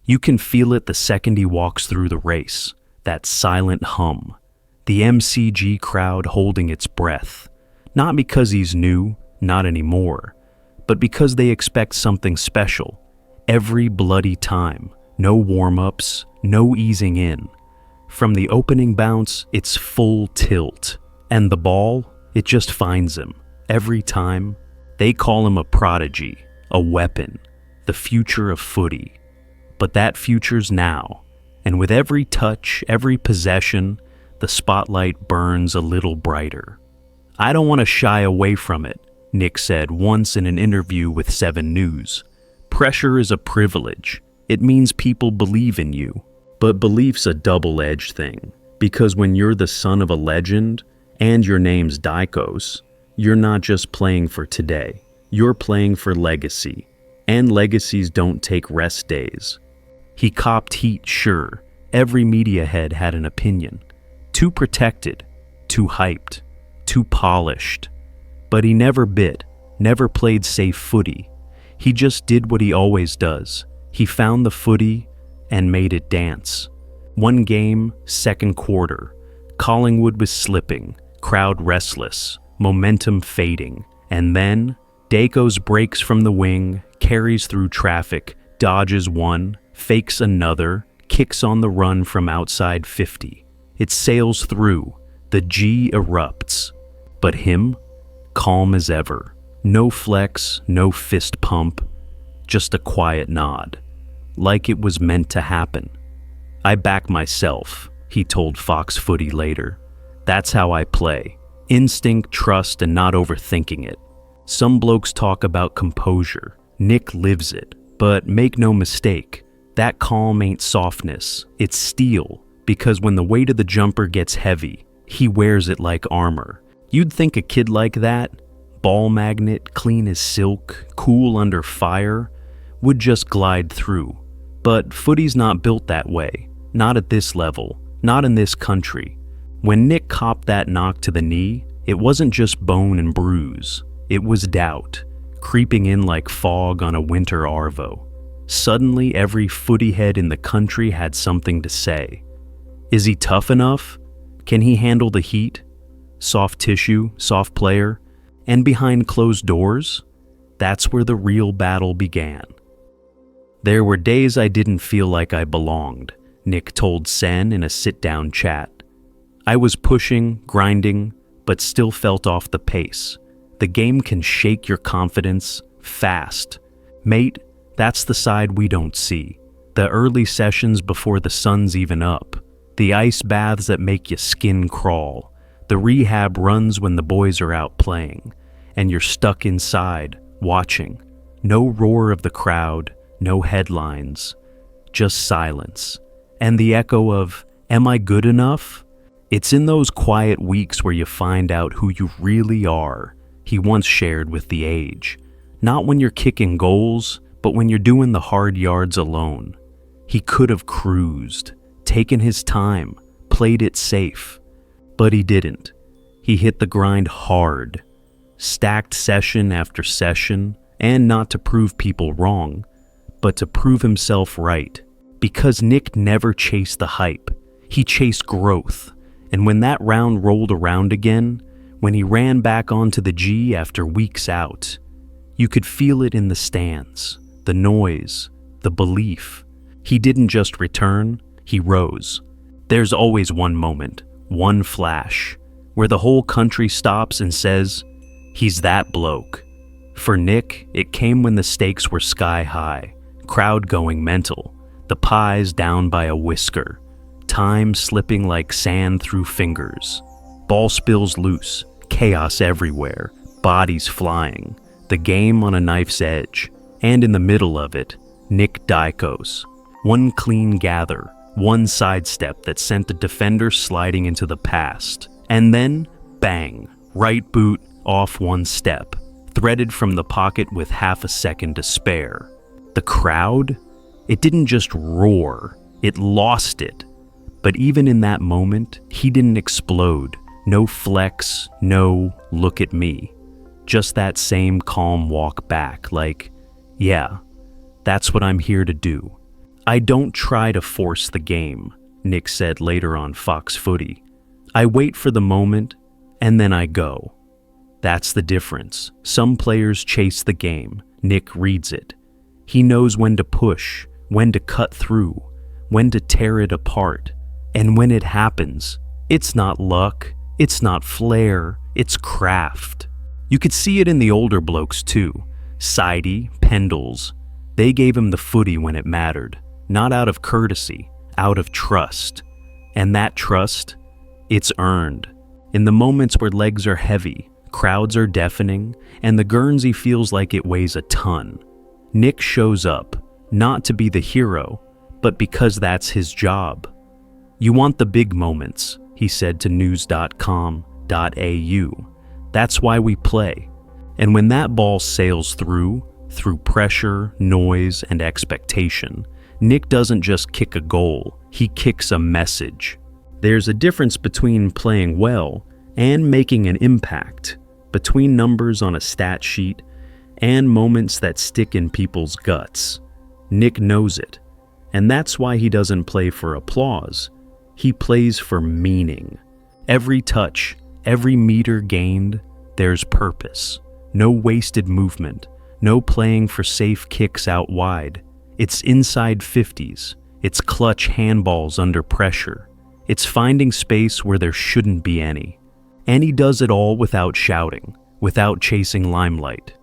You can feel it the second he walks through the race, that silent hum. The MCG crowd holding its breath, not because he's new, not anymore, but because they expect something special. Every bloody time, no warm-ups, no easing in. From the opening bounce, it's full tilt. And the ball, it just finds him. Every time. They call him a prodigy, a weapon, the future of footy. But that future's now. And with every touch, every possession, the spotlight burns a little brighter. I don't want to shy away from it, Nick said once in an interview with 7 News. Pressure is a privilege. It means people believe in you. But belief's a double-edged thing, because when you're the son of a legend, and your name's Daicos, you're not just playing for today. You're playing for legacy. And legacies don't take rest days. He copped heat, sure. Every media head had an opinion. Too protected, too hyped, too polished. But he never bit, never played safe footy. He just did what he always does. He found the footy and made it dance. One game, second quarter. Collingwood was slipping, crowd restless, momentum fading. And then, Daicos breaks from the wing, carries through traffic, dodges one, fakes another, kicks on the run from outside 50. It sails through. The G erupts. But him? Calm as ever. No flex, no fist pump. Just a quiet nod. Like it was meant to happen. I back myself, he told Fox Footy later. That's how I play. Instinct, trust, and not overthinking it. Some blokes talk about composure. Nick lives it. But make no mistake, that calm ain't softness. It's steel. Because when the weight of the jumper gets heavy, he wears it like armor. You'd think a kid like that, ball magnet, clean as silk, cool under fire, would just glide through. But footy's not built that way. Not at this level. Not in this country. When Nick copped that knock to the knee, it wasn't just bone and bruise. It was doubt, creeping in like fog on a winter arvo. Suddenly, every footy head in the country had something to say. Is he tough enough? Can he handle the heat? Soft tissue, soft player? And behind closed doors? That's where the real battle began. There were days I didn't feel like I belonged, Nick told Sen in a sit-down chat. I was pushing, grinding, but still felt off the pace. The game can shake your confidence fast. Mate, that's the side we don't see. The early sessions before the sun's even up. The ice baths that make your skin crawl. The rehab runs when the boys are out playing. And you're stuck inside, watching. No roar of the crowd, no headlines. Just silence. And the echo of, am I good enough? It's in those quiet weeks where you find out who you really are, he once shared with The Age. Not when you're kicking goals, but when you're doing the hard yards alone. He could have cruised. Taken his time, played it safe. But he didn't. He hit the grind hard. Stacked session after session, and not to prove people wrong, but to prove himself right. Because Nick never chased the hype. He chased growth. And when that round rolled around again, when he ran back onto the G after weeks out, you could feel it in the stands, the noise, the belief. He didn't just return. He rose. There's always one moment, one flash, where the whole country stops and says, he's that bloke. For Nick, it came when the stakes were sky high, crowd going mental, the pies down by a whisker, time slipping like sand through fingers. Ball spills loose, chaos everywhere, bodies flying, the game on a knife's edge, and in the middle of it, Nick Daicos. One clean gather, one sidestep that sent the defender sliding into the past. And then, bang, right boot, off one step, threaded from the pocket with half a second to spare. The crowd? It didn't just roar, it lost it. But even in that moment, he didn't explode. No flex, no look at me. Just that same calm walk back, like, yeah, that's what I'm here to do. "I don't try to force the game," Nick said later on Fox Footy. "I wait for the moment, and then I go." That's the difference. Some players chase the game. Nick reads it. He knows when to push, when to cut through, when to tear it apart. And when it happens, it's not luck, it's not flair, it's craft. You could see it in the older blokes too. Sidey, Pendles. They gave him the footy when it mattered. Not out of courtesy, out of trust. And that trust, it's earned. In the moments where legs are heavy, crowds are deafening, and the Guernsey feels like it weighs a ton, Nick shows up, not to be the hero, but because that's his job. "You want the big moments," he said to news.com.au. "That's why we play." And when that ball sails through pressure, noise, and expectation, Nick doesn't just kick a goal, he kicks a message. There's a difference between playing well and making an impact, between numbers on a stat sheet and moments that stick in people's guts. Nick knows it, and that's why he doesn't play for applause. He plays for meaning. Every touch, every meter gained, there's purpose. No wasted movement, no playing for safe kicks out wide. It's inside 50s. It's clutch handballs under pressure. It's finding space where there shouldn't be any. And he does it all without shouting, without chasing limelight.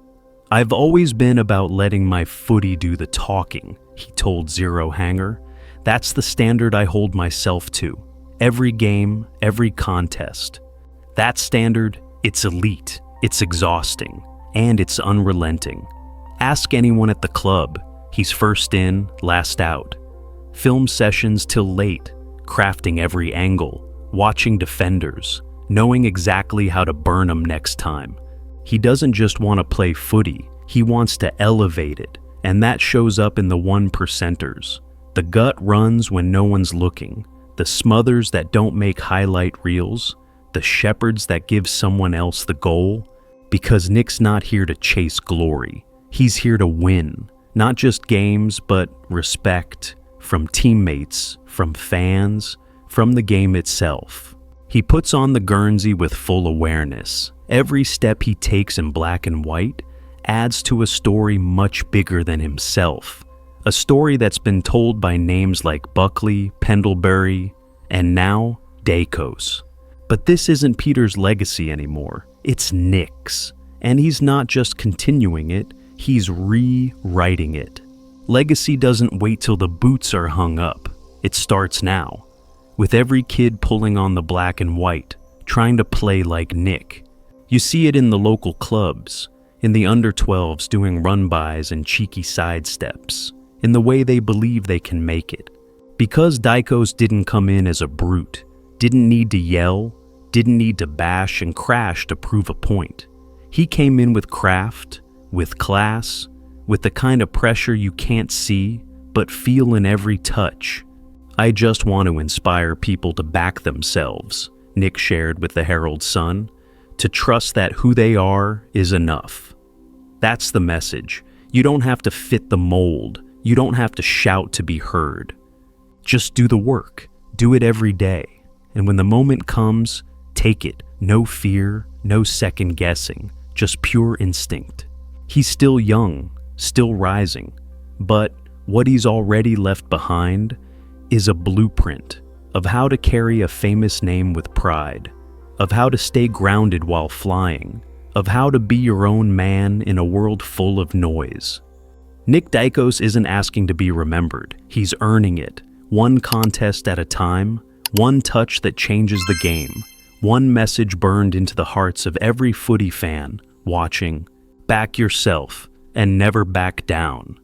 "I've always been about letting my footy do the talking," he told Zero Hanger. "That's the standard I hold myself to. Every game, every contest. That standard, it's elite, it's exhausting, and it's unrelenting. Ask anyone at the club. He's first in, last out. Film sessions till late, crafting every angle, watching defenders, knowing exactly how to burn them next time. He doesn't just want to play footy, he wants to elevate it, and that shows up in the 1%ers. The gut runs when no one's looking, the smothers that don't make highlight reels, the shepherds that give someone else the goal. Because Nick's not here to chase glory, he's here to win. Not just games, but respect, from teammates, from fans, from the game itself. He puts on the Guernsey with full awareness. Every step he takes in black and white adds to a story much bigger than himself. A story that's been told by names like Buckley, Pendlebury, and now Daicos. But this isn't Peter's legacy anymore. It's Nick's. And he's not just continuing it, he's rewriting it. Legacy doesn't wait till the boots are hung up. It starts now, with every kid pulling on the black and white, trying to play like Nick. You see it in the local clubs, in the under-12s doing run-bys and cheeky sidesteps, in the way they believe they can make it. Because Daicos didn't come in as a brute, didn't need to yell, didn't need to bash and crash to prove a point. He came in with craft, with class, with the kind of pressure you can't see, but feel in every touch. "I just want to inspire people to back themselves," Nick shared with the Herald Sun, "to trust that who they are is enough." That's the message. You don't have to fit the mold. You don't have to shout to be heard. Just do the work. Do it every day. And when the moment comes, take it. No fear, no second guessing, just pure instinct. He's still young, still rising, but what he's already left behind is a blueprint of how to carry a famous name with pride, of how to stay grounded while flying, of how to be your own man in a world full of noise. Nick Daicos isn't asking to be remembered, he's earning it, one contest at a time, one touch that changes the game, one message burned into the hearts of every footy fan watching. Back yourself and never back down.